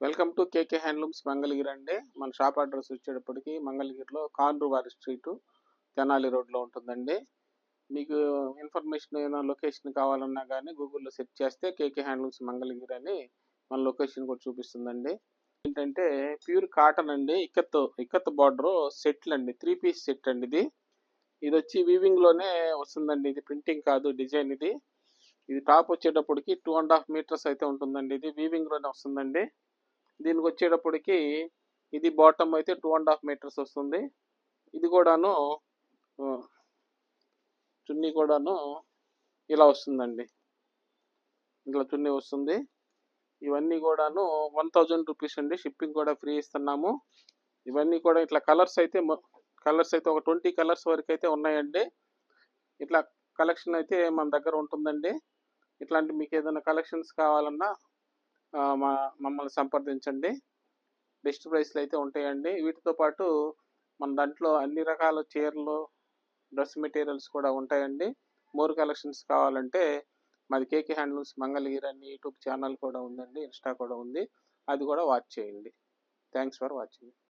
Welcome to KK handlooms Mangalagiri అండి. మన shop address వచ్చేటప్పటికి మంగళగిరిలో కాండ్రువారి స్ట్రీటు తెనాలి రోడ్లో ఉంటుందండి. మీకు ఇన్ఫర్మేషన్ ఏమైనా లొకేషన్ కావాలన్నా కానీ గూగుల్లో సెర్చ్ చేస్తే కేకే హ్యాండ్లూమ్స్ మంగళగిరి అని మన లొకేషన్ కూడా చూపిస్తుందండి. ఏంటంటే ప్యూర్ కాటన్ అండి, ఇక్కత్ బార్డర్ సెట్లు అండి, 3 పీస్ సెట్ అండి. ఇది వచ్చి వీవింగ్లోనే వస్తుందండి. ఇది ప్రింటింగ్ కాదు, డిజైన్ ఇది. ఇది టాప్ వచ్చేటప్పటికి 2.5 మీటర్స్ అయితే ఉంటుందండి. ఇది వీవింగ్లోనే వస్తుందండి. దీనికి వచ్చేటప్పటికి ఇది బాటమ్ అయితే 2.5 మీటర్స్ వస్తుంది. ఇది కూడాను చున్నీ కూడాను ఇలా వస్తుందండి. ఇలా చున్నీ వస్తుంది. ఇవన్నీ కూడాను 1000 రూపీస్ అండి. షిప్పింగ్ కూడా ఫ్రీ ఇస్తున్నాము. ఇవన్నీ కూడా ఇట్లా కలర్స్ అయితే ఒక 20 కలర్స్ వరకు అయితే ఉన్నాయండి. ఇట్లా కలెక్షన్ అయితే మన దగ్గర ఉంటుందండి. ఇట్లాంటి మీకు ఏదైనా కలెక్షన్స్ కావాలన్నా మమ్మల్ని సంప్రదించండి. బెస్ట్ ప్రైస్లు అయితే ఉంటాయండి. వీటితో పాటు మన దాంట్లో అన్ని రకాల చీరలు, డ్రెస్ మెటీరియల్స్ కూడా ఉంటాయండి. మోర్ కలెక్షన్స్ కావాలంటే మాది కేకే హ్యాండ్లూమ్స్ మంగళగిరి అని యూట్యూబ్ ఛానల్ కూడా ఉందండి, ఇన్స్టా కూడా ఉంది. అది కూడా వాచ్ చేయండి. Thanks for watching.